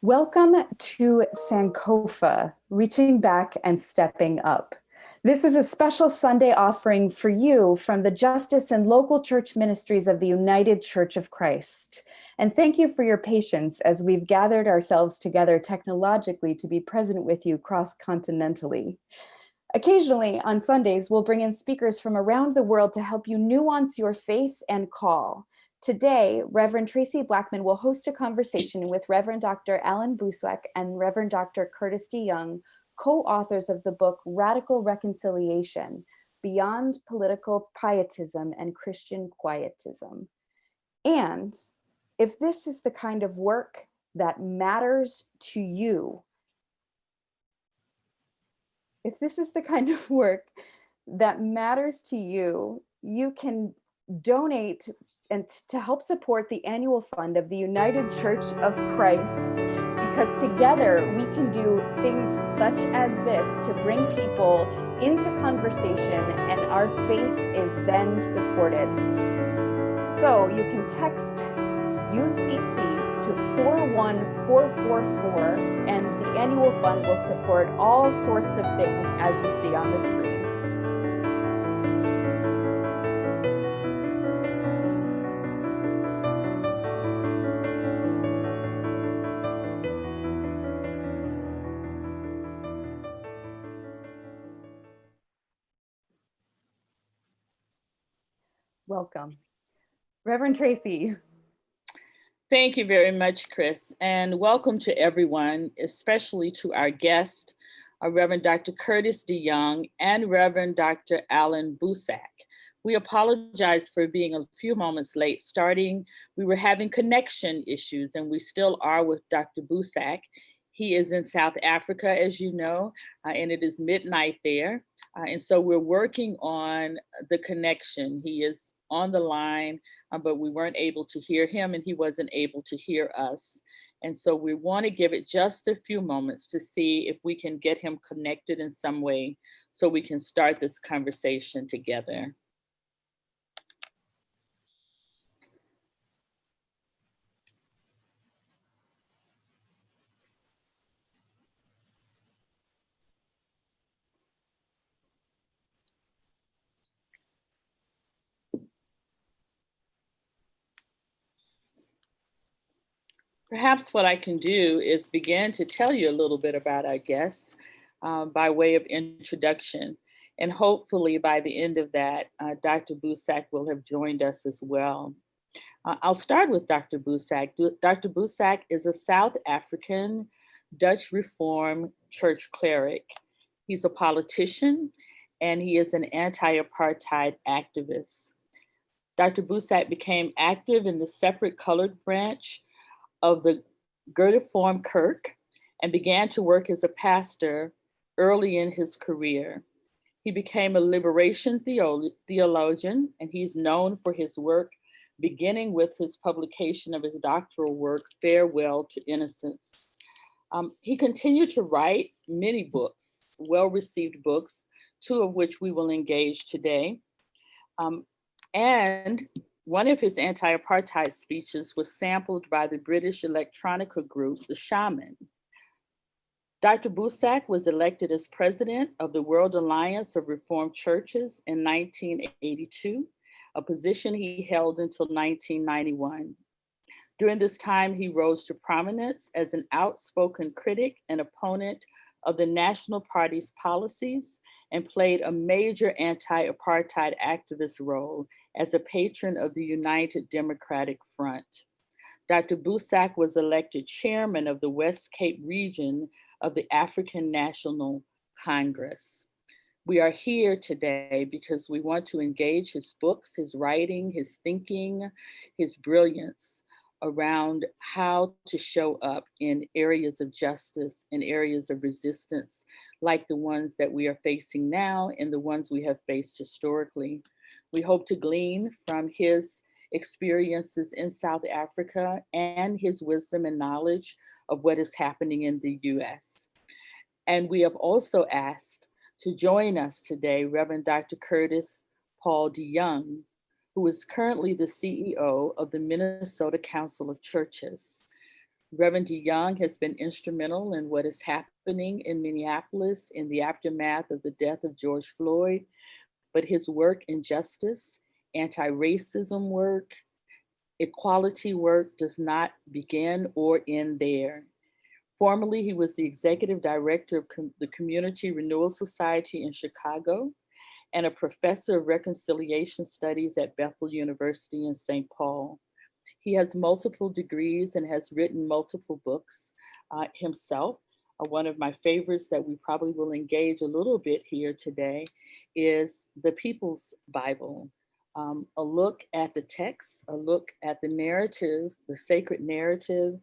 Welcome to SANKOFA, Reaching Back and Stepping Up. This is a special Sunday offering for you from the Justice and Local Church Ministries of the United Church of Christ. And thank you for your patience as we've gathered ourselves together technologically to be present with you cross-continentally. Occasionally, on Sundays, we'll bring in speakers from around the world to help you nuance your faith and call. Today, Reverend Traci Blackmon will host a conversation with Reverend Dr. Allan Boesak and Reverend Dr. Curtis DeYoung, co-authors of the book Radical Reconciliation, Beyond Political Pietism and Christian Quietism. And if this is the kind of work that matters to you, you can donate and to help support the annual fund of the United Church of Christ, because together we can do things such as this to bring people into conversation, and our faith is then supported. So you can text UCC to 41444, and the annual fund will support all sorts of things as you see on the screen. Welcome. Reverend Traci. Thank you very much, Chris, and welcome to everyone, especially to our guest, Reverend Dr. Curtis DeYoung and Reverend Dr. Allan Boesak. We apologize for being a few moments late starting. We were having connection issues, and we still are with Dr. Boesak. He is in South Africa, as you know, and it is midnight there. And so we're working on the connection. He is on the line, but we weren't able to hear him and he wasn't able to hear us. And so we want to give it just a few moments to see if we can get him connected in some way so we can start this conversation together. Perhaps what I can do is begin to tell you a little bit about our guests by way of introduction. And hopefully by the end of that, Dr. Boesak will have joined us as well. I'll start with Dr. Boesak. Dr. Boesak is a South African Dutch Reformed church cleric. He's a politician and he is an anti-apartheid activist. Dr. Boesak became active in the separate colored branch of the Gerdeform Kerk and began to work as a pastor early in his career. He became a liberation theologian, and he's known for his work, beginning with his publication of his doctoral work, Farewell to Innocence. He continued to write many books, well-received books, two of which we will engage today. And one of his anti-apartheid speeches was sampled by the British electronica group, The Shaman. Dr. Boesak was elected as president of the World Alliance of Reformed Churches in 1982, a position he held until 1991. During this time, he rose to prominence as an outspoken critic and opponent of the National Party's policies and played a major anti-apartheid activist role as a patron of the United Democratic Front. Dr. Boesak was elected chairman of the West Cape region of the African National Congress. We are here today because we want to engage his books, his writing, his thinking, his brilliance around how to show up in areas of justice, in areas of resistance, like the ones that we are facing now and the ones we have faced historically. We hope to glean from his experiences in South Africa and his wisdom and knowledge of what is happening in the US. And we have also asked to join us today, Reverend Dr. Curtis Paul DeYoung, who is currently the CEO of the Minnesota Council of Churches. Reverend DeYoung has been instrumental in what is happening in Minneapolis in the aftermath of the death of George Floyd, but his work in justice, anti-racism work, equality work does not begin or end there. Formerly, he was the executive director of the Community Renewal Society in Chicago and a professor of reconciliation studies at Bethel University in St. Paul. He has multiple degrees and has written multiple books himself. One of my favorites that we probably will engage a little bit here today is The People's Bible. A look at the text, a look at the narrative, the sacred narrative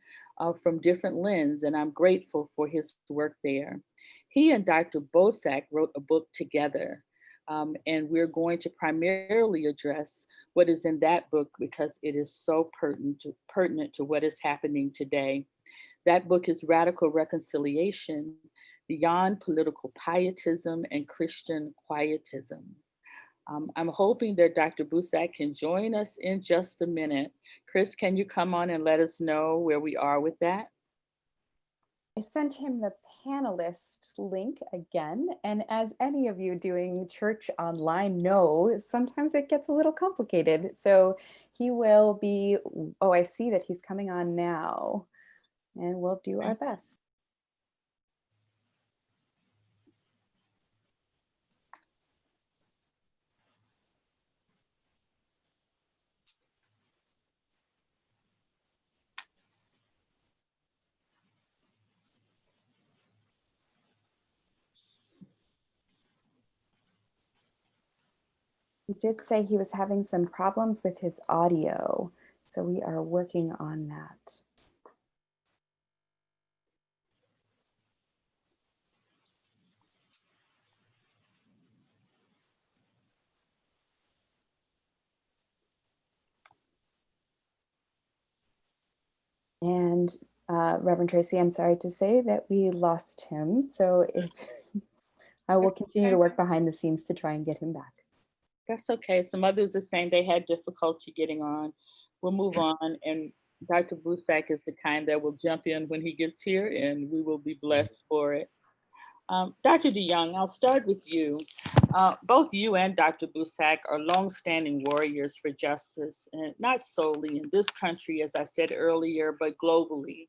from different lenses, and I'm grateful for his work there. He and Dr. Boesak wrote a book together, and we're going to primarily address what is in that book because it is so pertinent to what is happening today. That book is Radical Reconciliation, Beyond Political Pietism and Christian Quietism. I'm hoping that Dr. Boesak can join us in just a minute. Chris, can you come on and let us know where we are with that? I sent him the panelist link again, and as any of you doing church online know, sometimes it gets a little complicated. So he will be, oh, I see that he's coming on now, and we'll do our best. He did say he was having some problems with his audio, so we are working on that. And Reverend Tracy, I'm sorry to say that we lost him. So if I will continue to work behind the scenes to try and get him back. That's okay. Some others are saying they had difficulty getting on. We'll move on. And Dr. Boesak is the kind that will jump in when he gets here, and we will be blessed for it. Dr. DeYoung, I'll start with you. Both you and Dr. Boesak are longstanding warriors for justice, and not solely in this country, as I said earlier, but globally.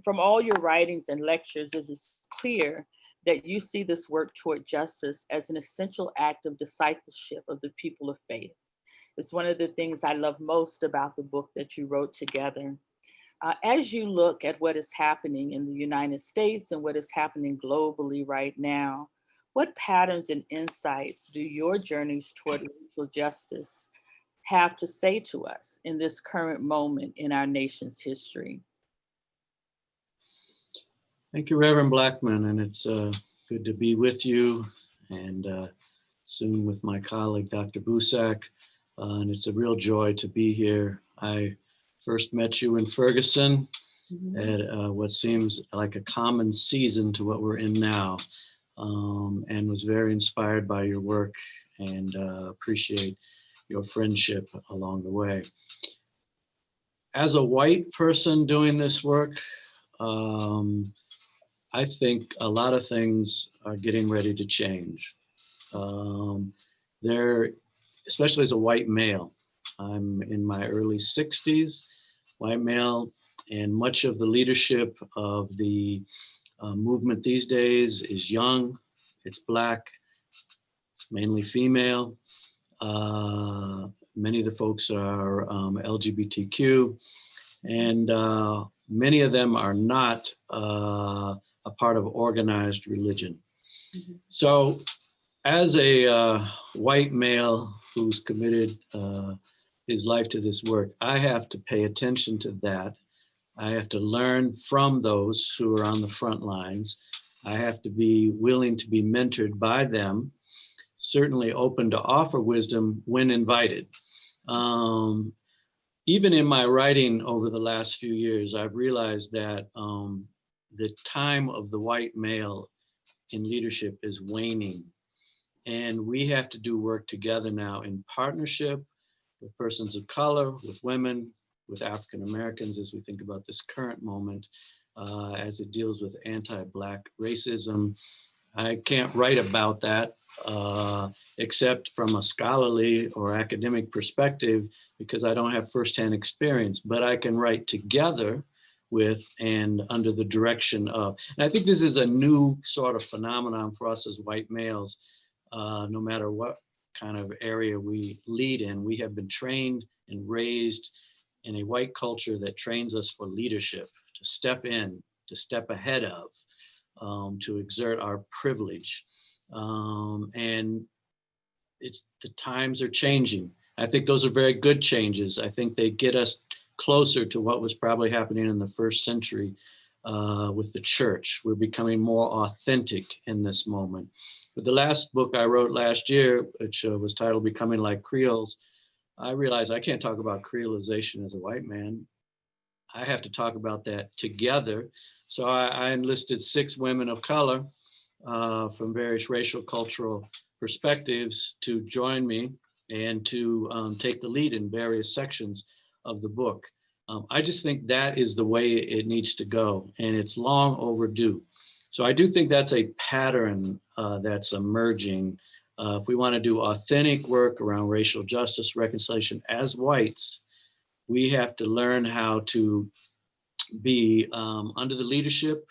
From all your writings and lectures, it is clear that you see this work toward justice as an essential act of discipleship of the people of faith. It's one of the things I love most about the book that you wrote together. As you look at what is happening in the United States and what is happening globally right now, what patterns and insights do your journeys toward racial justice have to say to us in this current moment in our nation's history? Thank you, Reverend Blackmon, and it's good to be with you and soon with my colleague, Dr. Boesak, and it's a real joy to be here. I first met you in Ferguson at what seems like a common season to what we're in now, and was very inspired by your work and appreciate your friendship along the way. As a white person doing this work, I think a lot of things are getting ready to change. Especially as a white male, I'm in my early 60s, white male, and much of the leadership of the movement these days is young, it's Black, it's mainly female. Many of the folks are LGBTQ, and many of them are not a part of organized religion. So as a white male who's committed his life to this work, I have to pay attention to that. I have to learn from those who are on the front lines. I have to be willing to be mentored by them, certainly open to offer wisdom when invited. Even in my writing over the last few years, I've realized that the time of the white male in leadership is waning. And we have to do work together now in partnership with persons of color, with women, with African Americans as we think about this current moment, as it deals with anti-Black racism. I can't write about that except from a scholarly or academic perspective, because I don't have firsthand experience, but I can write together with and under the direction of. And I think this is a new sort of phenomenon for us as white males. No matter what kind of area we lead in, we have been trained and raised in a white culture that trains us for leadership, to step in, to step ahead of, to exert our privilege. And the times are changing. I think those are very good changes. I think they get us closer to what was probably happening in the first century with the church. We're becoming more authentic in this moment. But the last book I wrote last year, which was titled Becoming Like Creoles, I realized I can't talk about creolization as a white man. I have to talk about that together. So I enlisted 6 women of color from various racial, cultural perspectives to join me and to take the lead in various sections of the book. I just think that is the way it needs to go, and it's long overdue. So I do think that's a pattern that's emerging. If we want to do authentic work around racial justice, reconciliation as whites, we have to learn how to be under the leadership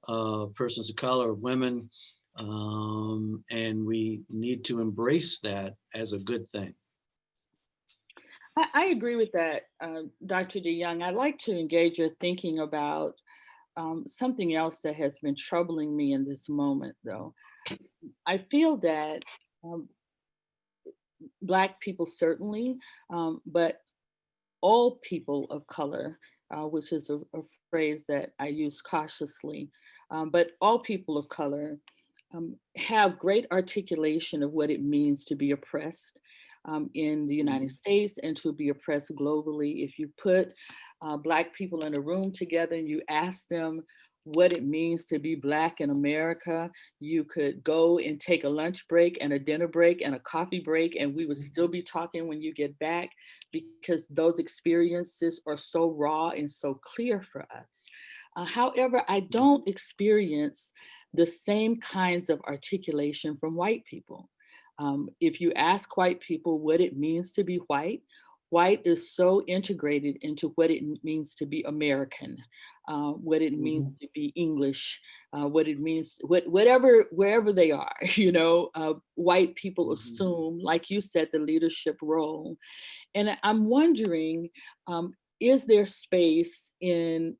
of persons of color, of women, and we need to embrace that as a good thing. I agree with that, Dr. DeYoung. I'd like to engage your thinking about something else that has been troubling me in this moment, though. I feel that Black people certainly, but all people of color, which is a phrase that I use cautiously, but all people of color have great articulation of what it means to be oppressed in the United States and to be oppressed globally. If you put Black people in a room together and you ask them what it means to be Black in America, you could go and take a lunch break and a dinner break and a coffee break, and we would still be talking when you get back, because those experiences are so raw and so clear for us. However, I don't experience the same kinds of articulation from white people. If you ask white people what it means to be white, white is so integrated into what it means to be American, what it means to be English, what it means, whatever, wherever they are, white people assume, like you said, the leadership role. And I'm wondering, is there space in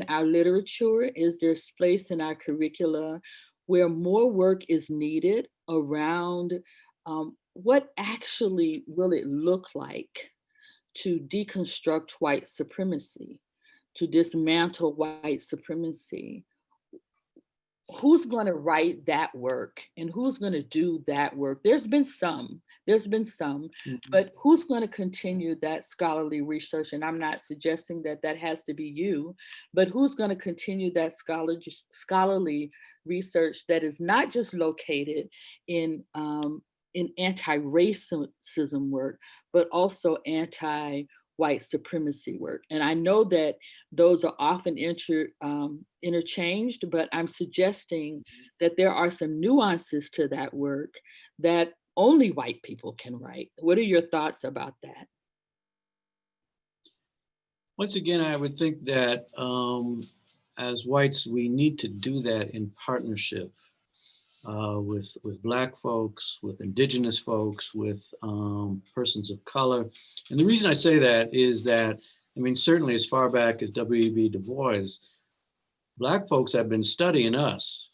our literature, is there space in our curricula where more work is needed around what actually will it look like to deconstruct white supremacy, to dismantle white supremacy? Who's going to write that work and who's going to do that work? There's been some, but who's going to continue that scholarly research? And I'm not suggesting that that has to be you, but who's going to continue that scholarly research that is not just located in anti-racism work, but also anti-white supremacy work? And I know that those are often interchanged, but I'm suggesting that there are some nuances to that work that only white people can write. What are your thoughts about that? Once again, I would think that as whites, we need to do that in partnership with Black folks, with Indigenous folks, with persons of color. And the reason I say that is that, I mean, certainly as far back as W.E.B. Du Bois, Black folks have been studying us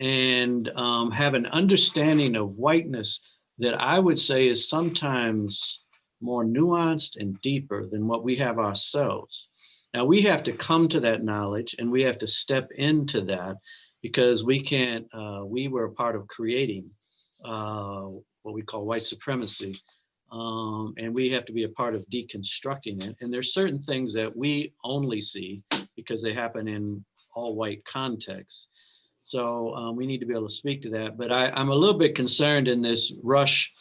and have an understanding of whiteness that I would say is sometimes more nuanced and deeper than what we have ourselves. Now we have to come to that knowledge and we have to step into that, because we can't, we were a part of creating what we call white supremacy. And we have to be a part of deconstructing it. And there's certain things that we only see because they happen in all white contexts. So we need to be able to speak to that. But I'm a little bit concerned in this rush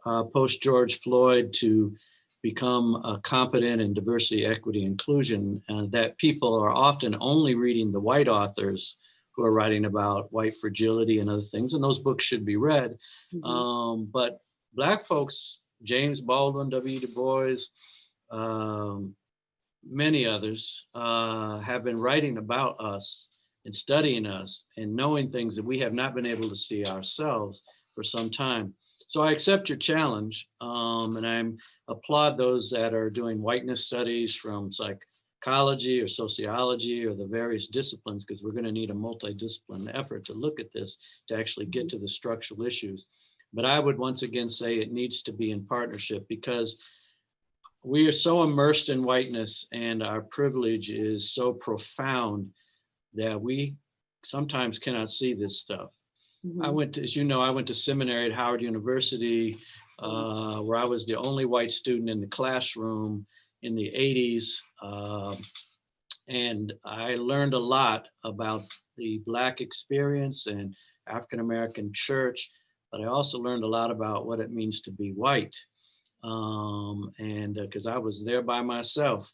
post George Floyd to become competent in diversity, equity, inclusion, that people are often only reading the white authors who are writing about white fragility and other things, and those books should be read. But Black folks, James Baldwin, W. Du Bois, many others have been writing about us and studying us and knowing things that we have not been able to see ourselves for some time. So I accept your challenge, and I applaud those that are doing whiteness studies from psychology or sociology or the various disciplines, because we're going to need a multidisciplinary effort to look at this to actually get to the structural issues. But I would once again say it needs to be in partnership, because we are so immersed in whiteness and our privilege is so profound that we sometimes cannot see this stuff. I went to, as you know, I went to seminary at Howard University, where I was the only white student in the classroom in the 80s. And I learned a lot about the Black experience and African-American church, but I also learned a lot about what it means to be white. And because I was there by myself,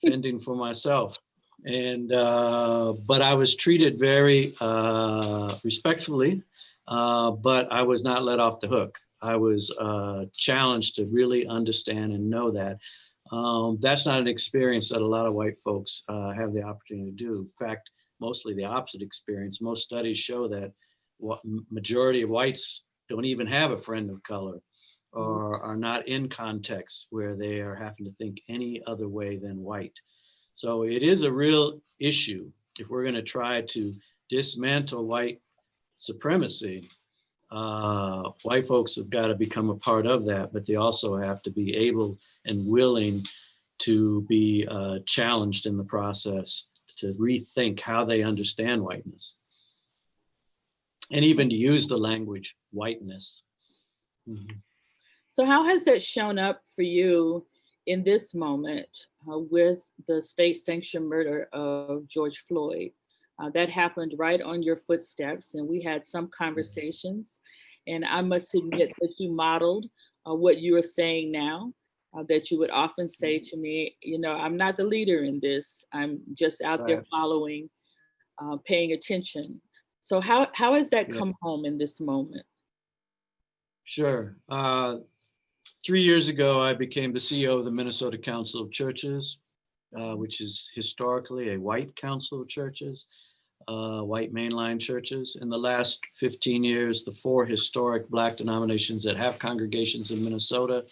fending for myself. And, but I was treated very respectfully, but I was not let off the hook. I was challenged to really understand and know that. That's not an experience that a lot of white folks have the opportunity to do. In fact, mostly the opposite experience. Most studies show that majority of whites don't even have a friend of color, or are not in contexts where they are having to think any other way than white. So it is a real issue if we're going to try to dismantle white supremacy. White folks have got to become a part of that, but they also have to be able and willing to be challenged in the process to rethink how they understand whiteness, and even to use the language whiteness. So how has that shown up for you in this moment with the state-sanctioned murder of George Floyd? That happened right on your footsteps, and we had some conversations. And I must admit that you modeled what you are saying now, that you would often say to me, you know, I'm not the leader in this. I'm just out there following, paying attention. So how has that come home in this moment? Sure. 3 years ago, I became the CEO of the Minnesota Council of Churches, which is historically a white council of churches, white mainline churches. In the last 15 years, the 4 historic Black denominations that have congregations in Minnesota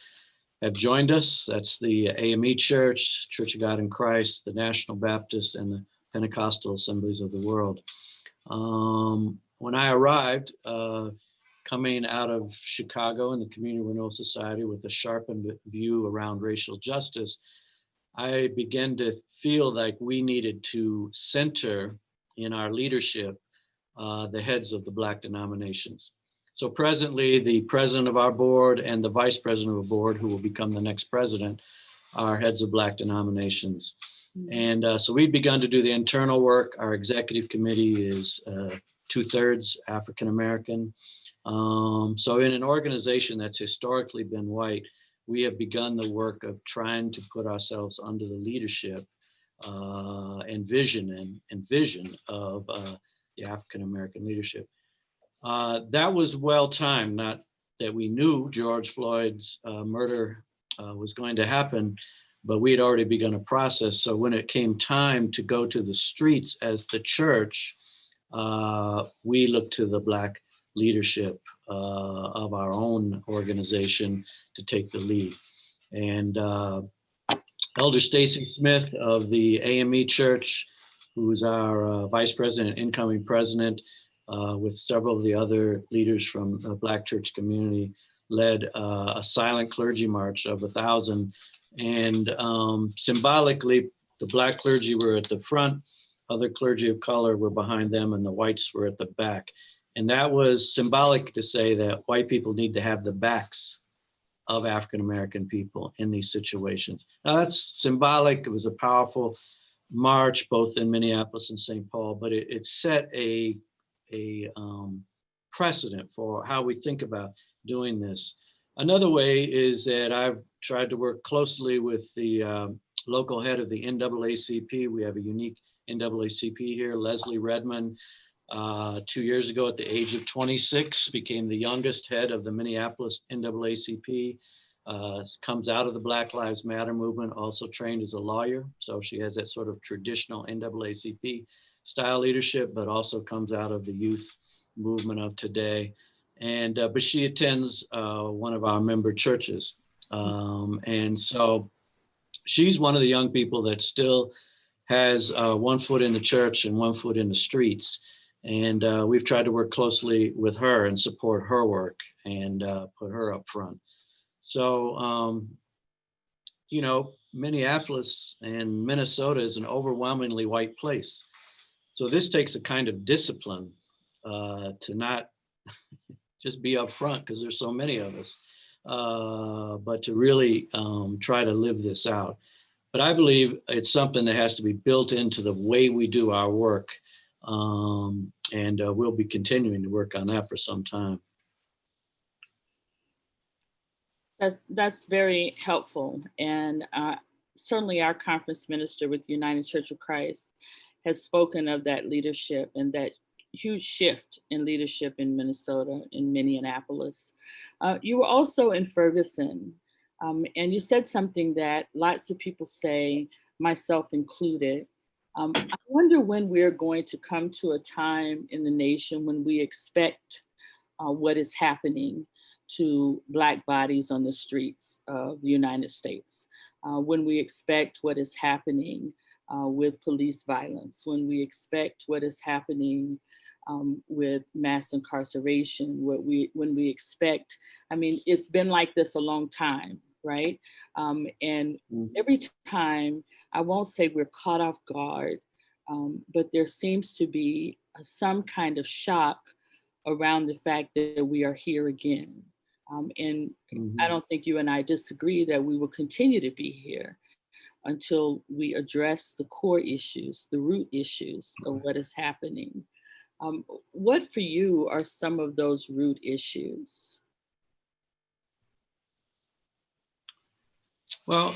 have joined us. That's the AME Church, Church of God in Christ, the National Baptist, and the Pentecostal Assemblies of the World. When I arrived, coming out of Chicago and the Community Renewal Society with a sharpened view around racial justice, I began to feel like we needed to center in our leadership the heads of the Black denominations. So presently, the president of our board and the vice president of the board, who will become the next president, are heads of Black denominations. And so we've begun to do the internal work. Our executive committee is 2/3 African-American. So in an organization that's historically been white, we have begun the work of trying to put ourselves under the leadership and vision of the African-American leadership. That was well-timed, not that we knew George Floyd's murder was going to happen, but we had already begun a process. So when it came time to go to the streets as the church, we looked to the Black leadership of our own organization to take the lead. And Elder Stacy Smith of the AME Church, who's our vice president, incoming president, with several of the other leaders from the Black church community, led a silent clergy march of 1,000. And symbolically, the Black clergy were at the front, other clergy of color were behind them, and the whites were at the back. And that was symbolic to say that white people need to have the backs of African-American people in these situations. Now that's symbolic. It was a powerful march, both in Minneapolis and St. Paul, but it set a precedent for how we think about doing this. Another way is that I've tried to work closely with the local head of the NAACP. We have a unique NAACP here, Leslie Redmond. 2 years ago, at the age of 26, became the youngest head of the Minneapolis NAACP. Comes out of the Black Lives Matter movement, also trained as a lawyer. So she has that sort of traditional NAACP style leadership, but also comes out of the youth movement of today. And but she attends one of our member churches. And so she's one of the young people that still has 1 foot in the church and 1 foot in the streets. And we've tried to work closely with her and support her work and put her up front. So, you know, Minneapolis and Minnesota is an overwhelmingly white place. So this takes a kind of discipline to not just be up front because there's so many of us, but to really try to live this out. But I believe it's something that has to be built into the way we do our work. And we'll be continuing to work on that for some time. That's very helpful. And certainly our conference minister with United Church of Christ has spoken of that leadership and that huge shift in leadership in Minnesota, in Minneapolis. You were also in Ferguson, and you said something that lots of people say, myself included. I wonder when we're going to come to a time in the nation when we expect what is happening to Black bodies on the streets of the United States, when we expect what is happening with police violence, when we expect what is happening with mass incarceration, when we expect, I mean, it's been like this a long time, right? And every time, I won't say we're caught off guard, but there seems to be some kind of shock around the fact that we are here again. And I don't think you and I disagree that we will continue to be here until we address the core issues, the root issues of what is happening. What for you are some of those root issues? Well,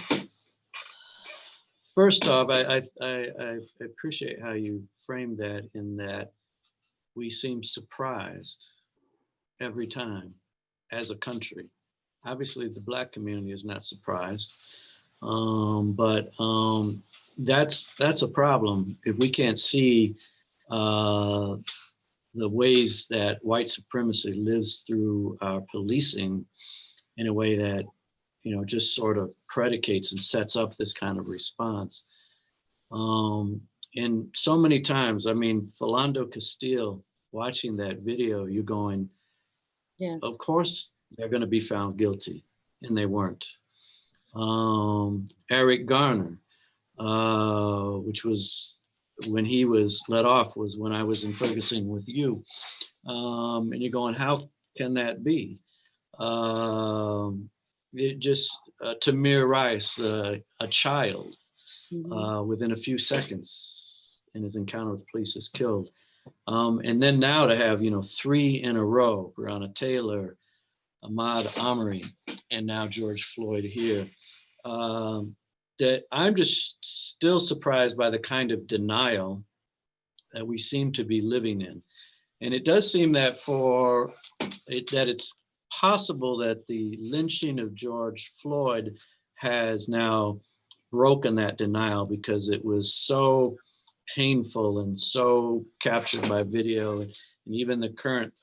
first off, I appreciate how you framed that, in that we seem surprised every time as a country. Obviously, the Black community is not surprised, but that's a problem if we can't see the ways that white supremacy lives through our policing in a way that, you know, just sort of predicates and sets up this kind of response. And so many times, I mean, Philando Castile, watching that video, you're going, yes, of course they're going to be found guilty, and they weren't. Eric Garner, which was when he was let off, was when I was in Ferguson with you. And you're going, how can that be? It just, Tamir Rice, a child, within a few seconds in his encounter with police, is killed. And then now to have, you know, 3 in a row, Breonna Taylor, Ahmaud Arbery, and now George Floyd here, that I'm just still surprised by the kind of denial that we seem to be living in. And it does seem that that it's possible that the lynching of George Floyd has now broken that denial, because it was so painful and so captured by video. And even the current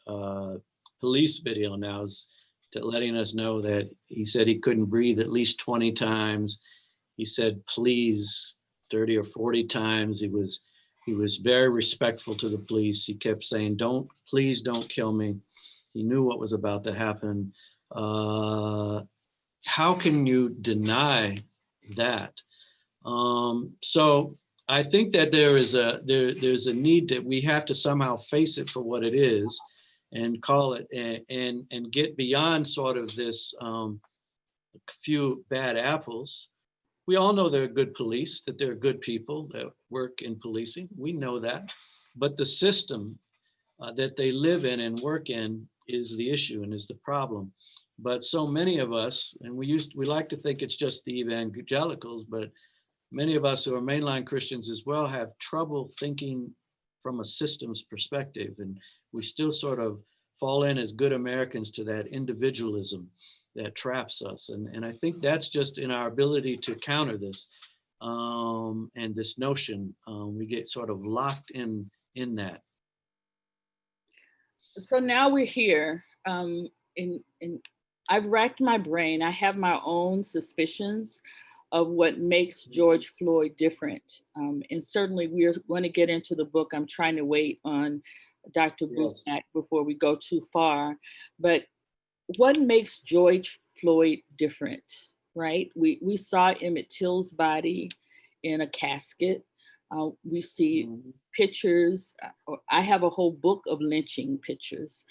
police video now is letting us know that he said he couldn't breathe at least 20 times. He said, please, 30 or 40 times. He was very respectful to the police. He kept saying, please don't kill me. He knew what was about to happen. How can you deny that? So I think that there's a need that we have to somehow face it for what it is, and call it, and get beyond sort of this few bad apples. We all know there are good police, that there are good people that work in policing. We know that, but the system that they live in and work in is the issue and is the problem. but so many of us, and we like to think it's just the evangelicals, but many of us who are mainline Christians as well have trouble thinking from a systems perspective. And we still sort of fall in as good Americans to that individualism that traps us. And I think that's just in our ability to counter this. And this notion, we get sort of locked in that. So now we're here. I've racked my brain. I have my own suspicions of what makes George Floyd different. And certainly we're going to get into the book. I'm trying to wait on Dr. Boesak before we go too far. But what makes George Floyd different, right? We saw Emmett Till's body in a casket. We see pictures. I have a whole book of lynching pictures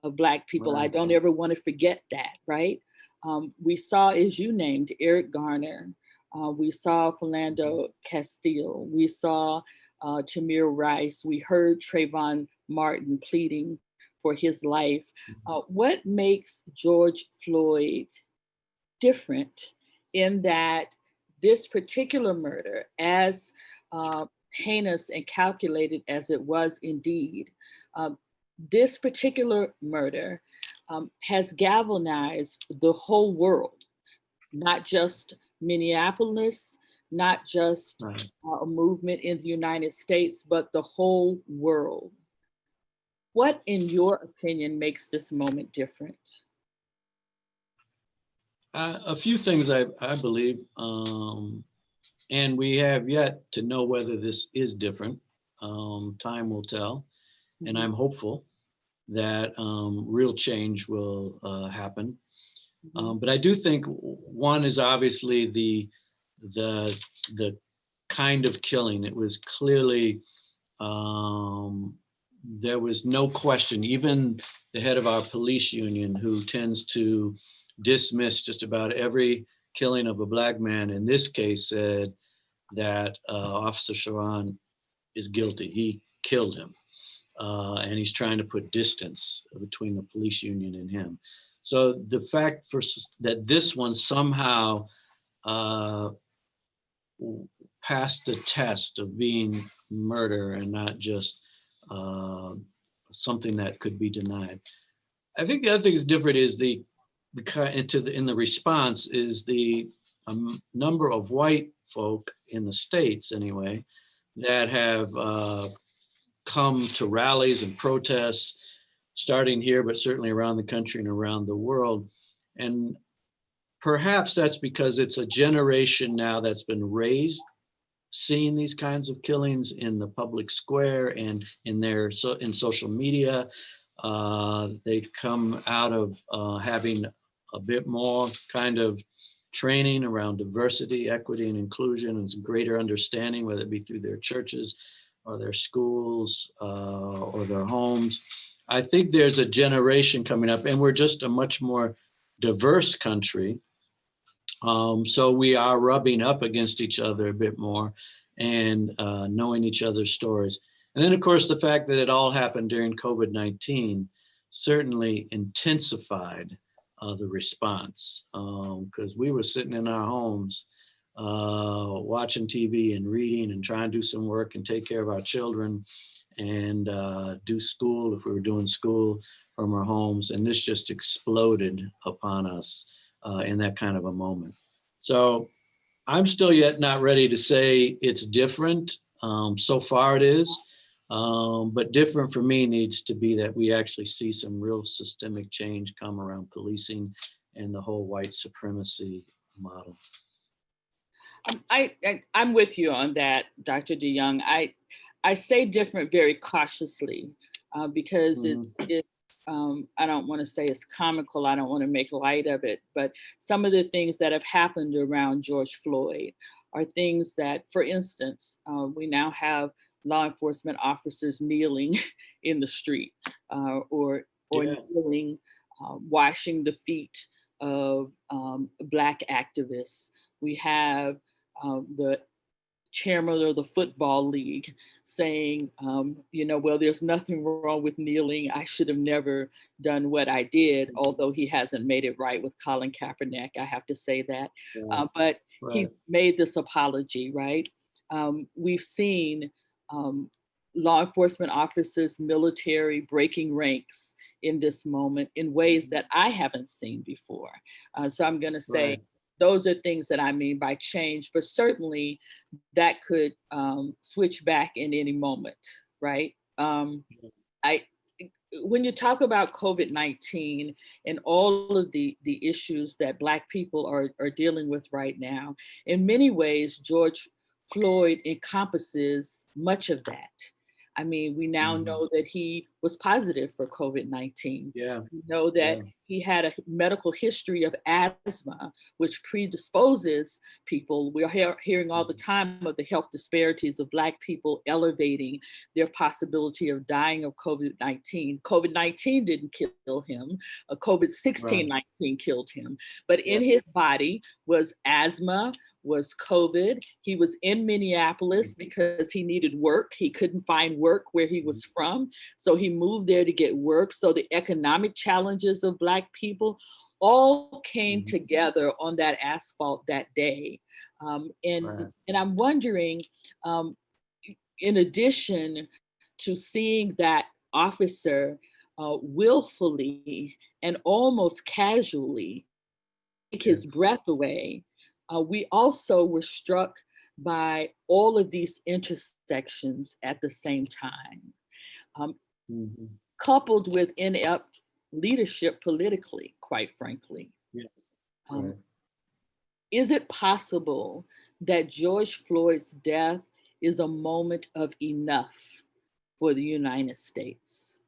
of Black people. Right. I don't ever want to forget that, right? We saw, as you named, Eric Garner. We saw Philando Castile. We saw Tamir Rice. We heard Trayvon Martin pleading for his life. What makes George Floyd different in that this particular murder, as heinous and calculated as it was indeed, this particular murder has galvanized the whole world, not just Minneapolis, not just a movement in the United States, but the whole world. What, in your opinion, makes this moment different? A few things I believe, and we have yet to know whether this is different. Time will tell, and I'm hopeful that real change will happen. But I do think one is obviously the kind of killing. It was clearly, there was no question, even the head of our police union, who tends to dismiss just about every killing of a Black man, in this case said that Officer Sharon is guilty. He killed him. And he's trying to put distance between the police union and him. So the fact that this one somehow passed the test of being murder and not just something that could be denied. I think the other thing that's different is in the response is the number of white folk in the States anyway that have come to rallies and protests, starting here, but certainly around the country and around the world. And perhaps that's because it's a generation now that's been raised seeing these kinds of killings in the public square and in social media. They come out of having a bit more kind of training around diversity, equity, and inclusion, and some greater understanding, whether it be through their churches or their schools or their homes. I think there's a generation coming up, and we're just a much more diverse country. So we are rubbing up against each other a bit more and knowing each other's stories. And then, of course, the fact that it all happened during COVID-19 certainly intensified the response, because we were sitting in our homes watching TV and reading and trying to do some work and take care of our children and do school if we were doing school from our homes. And this just exploded upon us in that kind of a moment. So I'm still yet not ready to say it's different. So far it is, but different for me needs to be that we actually see some real systemic change come around policing and the whole white supremacy model. I'm with you on that, Dr. DeYoung. I say different very cautiously because I don't want to say it's comical. I don't want to make light of it, but some of the things that have happened around George Floyd are things that, for instance, we now have law enforcement officers kneeling in the street or kneeling, washing the feet of Black activists. We have the chairman of the football league saying, well, there's nothing wrong with kneeling. I should have never done what I did, although he hasn't made it right with Colin Kaepernick. I have to say that. But he made this apology, right? We've seen law enforcement officers, military breaking ranks in this moment in ways that I haven't seen before. So I'm going to say, those are things that I mean by change, but certainly that could switch back in any moment, right? When you talk about COVID-19 and all of the issues that Black people are dealing with right now, in many ways, George Floyd encompasses much of that. I mean, we now know that he was positive for COVID-19. Yeah. We know that he had a medical history of asthma, which predisposes people. We're hearing all the time of the health disparities of Black people elevating their possibility of dying of COVID-19. COVID-19 didn't kill him. COVID-19 killed him. But in his body was asthma, was COVID. He was in Minneapolis because he needed work. He couldn't find work where he was from. So he moved there to get work. So the economic challenges of Black people all came together on that asphalt that day. And I'm wondering, in addition to seeing that officer willfully and almost casually take his breath away, we also were struck by all of these intersections at the same time, coupled with inept leadership politically, quite frankly. Is it possible that George Floyd's death is a moment of enough for the United States?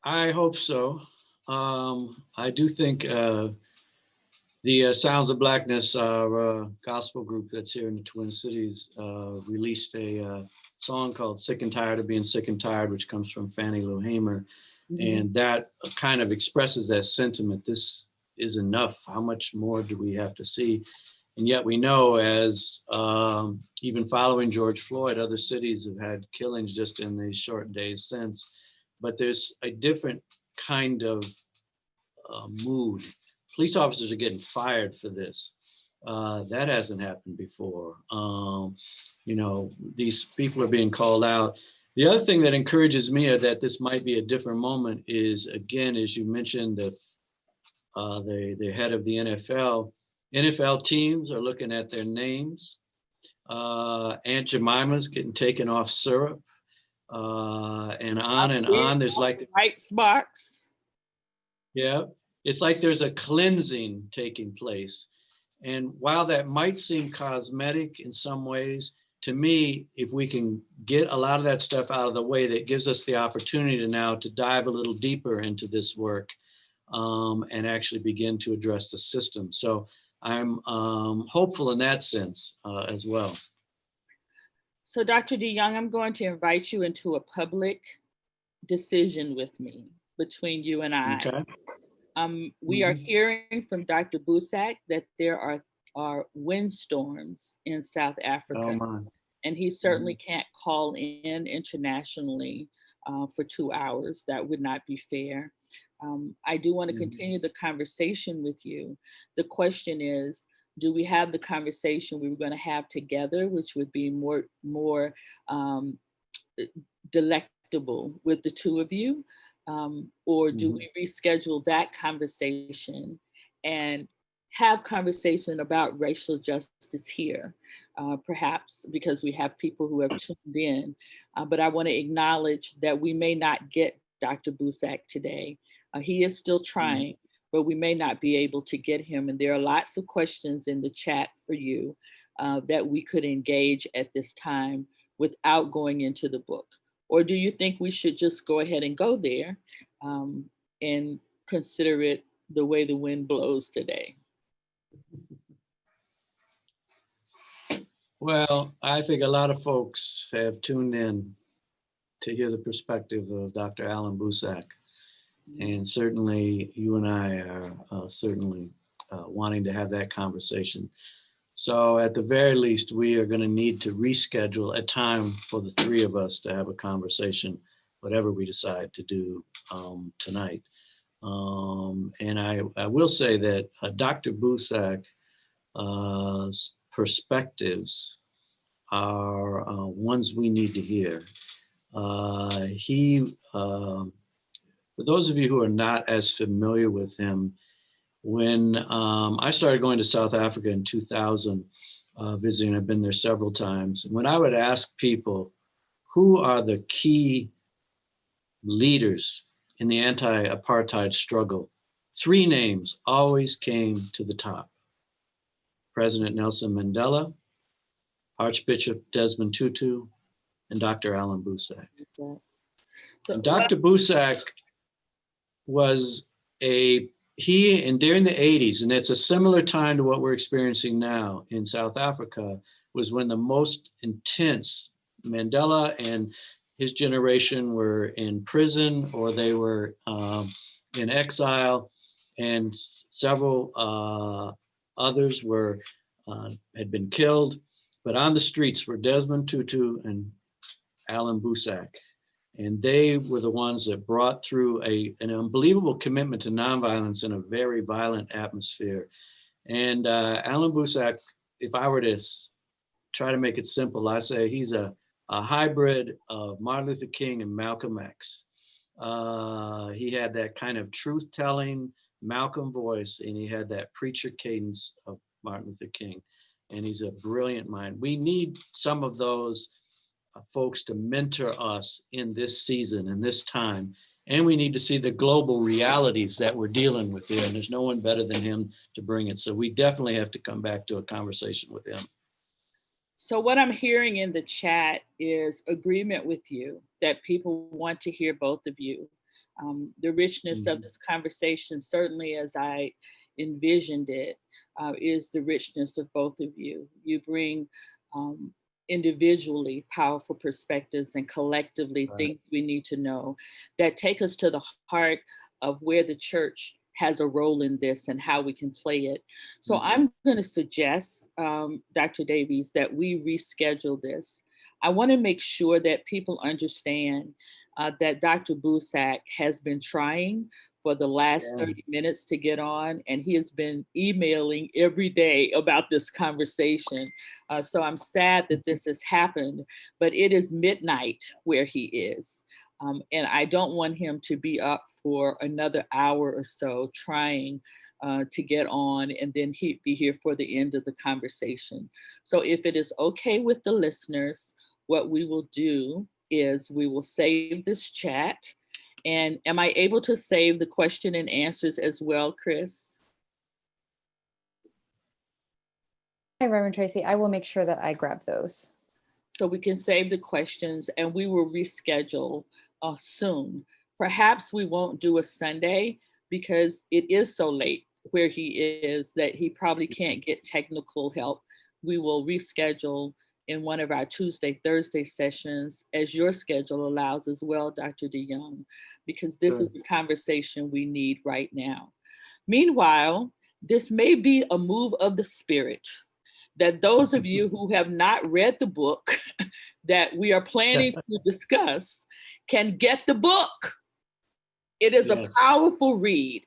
I hope so. I do think the Sounds of Blackness, our gospel group that's here in the Twin Cities, released a song called Sick and Tired of Being Sick and Tired, which comes from Fannie Lou Hamer. And that kind of expresses that sentiment. This is enough. How much more do we have to see? And yet we know, as even following George Floyd, other cities have had killings just in these short days since. But there's a different kind of mood. Police officers are getting fired for this. That hasn't happened before. These people are being called out. The other thing that encourages me that this might be a different moment is, again, as you mentioned, the head of the NFL teams are looking at their names. Aunt Jemima's getting taken off syrup, and on. There's like right sparks. Yeah, it's like there's a cleansing taking place. And while that might seem cosmetic in some ways, to me, if we can get a lot of that stuff out of the way, that gives us the opportunity now to dive a little deeper into this work and actually begin to address the system. So I'm hopeful in that sense as well. So Dr. DeYoung, I'm going to invite you into a public decision with me between you and I. Okay. We are hearing from Dr. Boesak that there are windstorms in South Africa, and he certainly can't call in internationally for 2 hours. That would not be fair. I do want to continue the conversation with you. The question is, do we have the conversation we were going to have together, which would be more delectable with the two of you? Or do we reschedule that conversation and have conversation about racial justice here, perhaps because we have people who have tuned in, but I want to acknowledge that we may not get Dr. Boesak today. He is still trying, but we may not be able to get him. And there are lots of questions in the chat for you that we could engage at this time without going into the book. Or do you think we should just go ahead and go there and consider it the way the wind blows today? Well, I think a lot of folks have tuned in to hear the perspective of Dr. Allan Boesak. And certainly you and I are certainly wanting to have that conversation. So at the very least, we are going to need to reschedule a time for the three of us to have a conversation, whatever we decide to do tonight. And I will say that Dr. Boesak perspectives are ones we need to hear. For those of you who are not as familiar with him, when I started going to South Africa in 2000, visiting, I've been there several times. When I would ask people, who are the key leaders in the anti-apartheid struggle, three names always came to the top: President Nelson Mandela, Archbishop Desmond Tutu, and Dr. Allan Boesak. So, And Dr. Boesak was and during the 80s, and it's a similar time to what we're experiencing now in South Africa, was when the most intense Mandela and his generation were in prison, or they were in exile, and several others had been killed. But on the streets were Desmond Tutu and Allan Boesak. And they were the ones that brought through an unbelievable commitment to nonviolence in a very violent atmosphere. And Allan Boesak, if I were to try to make it simple, I say he's a hybrid of Martin Luther King and Malcolm X. He had that kind of truth-telling Malcolm voice, and he had that preacher cadence of Martin Luther King. And he's a brilliant mind. We need some of those folks to mentor us in this season and this time. And we need to see the global realities that we're dealing with here. And there's no one better than him to bring it. So we definitely have to come back to a conversation with him. So what I'm hearing in the chat is agreement with you that people want to hear both of you. The richness of this conversation, certainly as I envisioned it, is the richness of both of you. You bring individually powerful perspectives and collectively things we need to know that take us to the heart of where the church has a role in this and how we can play it. So I'm going to suggest, Dr. Davies, that we reschedule this. I want to make sure that people understand that Dr. Boesak has been trying for the last 30 minutes to get on, and he has been emailing every day about this conversation. So I'm sad that this has happened, but it is midnight where he is. And I don't want him to be up for another hour or so trying to get on, and then he'd be here for the end of the conversation. So if it is okay with the listeners, what we will do is we will save this chat. And am I able to save the question and answers as well, Chris? Hi, Reverend Tracy. I will make sure that I grab those. So we can save the questions and we will reschedule soon. Perhaps we won't do a Sunday because it is so late where he is that he probably can't get technical help. We will reschedule in one of our Tuesday, Thursday sessions as your schedule allows as well, Dr. DeYoung, because this is the conversation we need right now. Meanwhile, this may be a move of the Spirit that those of you who have not read the book that we are planning to discuss can get the book. It is a powerful read.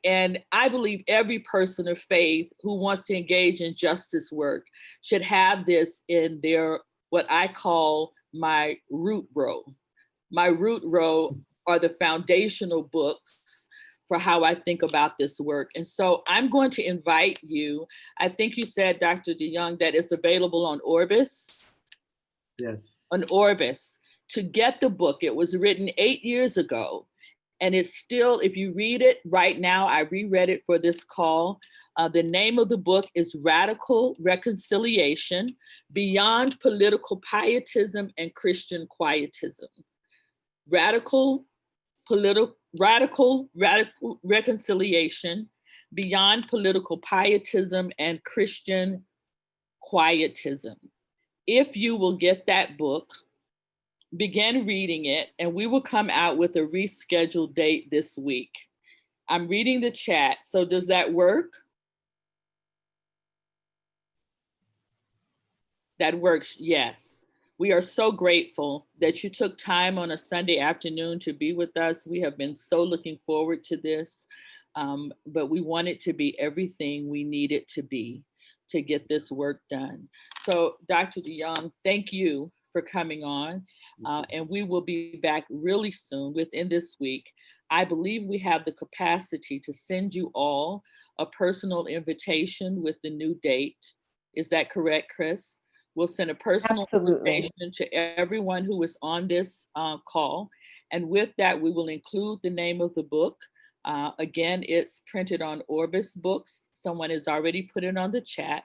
And I believe every person of faith who wants to engage in justice work should have this in their, what I call my root row. My root row are the foundational books for how I think about this work. And so I'm going to invite you, I think you said, Dr. DeYoung, that it's available on Orbis. Yes. On Orbis, to get the book. It was written 8 years ago. And it's still, if you read it right now, I reread it for this call. The name of the book is Radical Reconciliation, Beyond Political Pietism and Christian Quietism. Radical Reconciliation, Beyond Political Pietism and Christian Quietism. If you will get that book, begin reading it, and we will come out with a rescheduled date this week. I'm reading the chat, so does that work? That works, yes. We are so grateful that you took time on a Sunday afternoon to be with us. We have been so looking forward to this, but we want it to be everything we need it to be to get this work done. So Dr. DeYoung, thank you for coming on, and we will be back really soon within this week. I believe we have the capacity to send you all a personal invitation with the new date. Is that correct, Chris? We'll send a personal Absolutely. invitation to everyone who is on this call. And with that, we will include the name of the book. Again, it's printed on Orbis Books. Someone has already put it on the chat.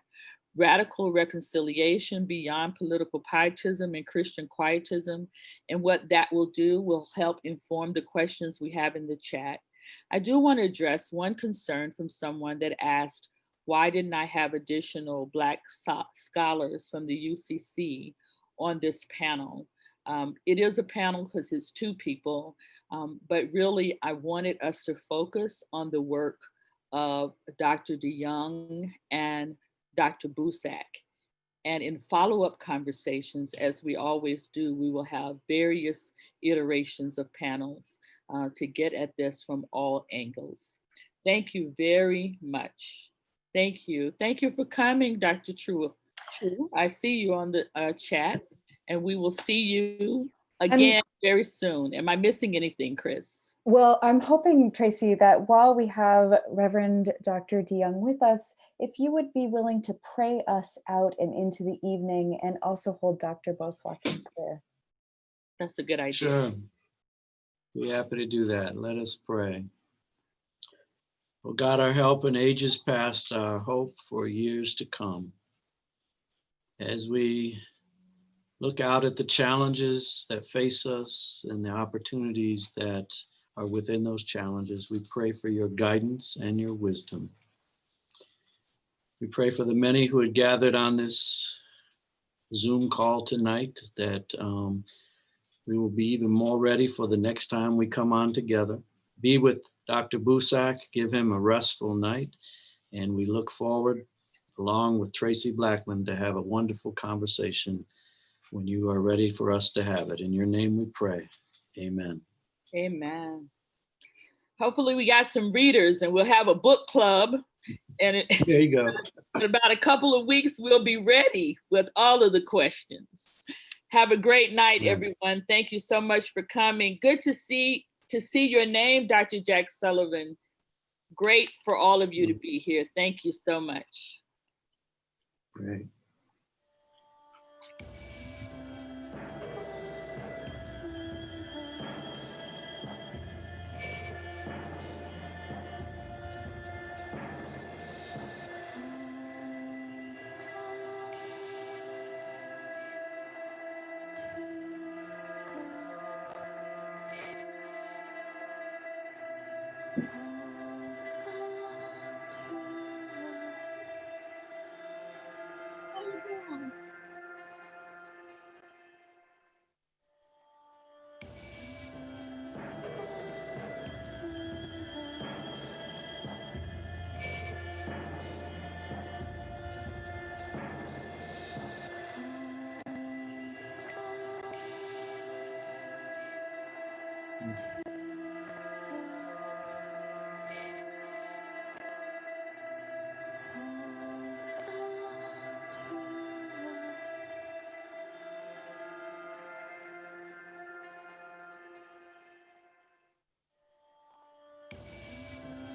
Radical Reconciliation Beyond Political Pietism and Christian Quietism. And what that will do will help inform the questions we have in the chat. I do want to address one concern from someone that asked, why didn't I have additional Black scholars from the UCC on this panel? It is a panel because it's two people, but really I wanted us to focus on the work of Dr. DeYoung and Dr. Boesak. And in follow-up conversations, as we always do, we will have various iterations of panels to get at this from all angles. Thank you very much. Thank you. Thank you for coming, Dr. True. I see you on the chat, and we will see you again very soon. Am I missing anything, Chris? Well, I'm hoping, Tracy, that while we have Reverend Dr. DeYoung with us, if you would be willing to pray us out and into the evening and also hold Dr. Boesak in prayer. That's a good idea. Sure. Be happy to do that. Let us pray. Oh God, our help in ages past, our hope for years to come. As we look out at the challenges that face us and the opportunities that are within those challenges, we pray for your guidance and your wisdom. We pray for the many who had gathered on this Zoom call tonight, that we will be even more ready for the next time we come on together. Be with Dr. Boesak, give him a restful night, and we look forward, along with Traci Blackmon, to have a wonderful conversation when you are ready for us to have it. In your name we pray, amen. Amen. Hopefully we got some readers and we'll have a book club. And There you go. in about a couple of weeks, we'll be ready with all of the questions. Have a great night, everyone. Thank you so much for coming. Good to see your name, Dr. Jack Sullivan. Great for all of you to be here. Thank you so much. Great.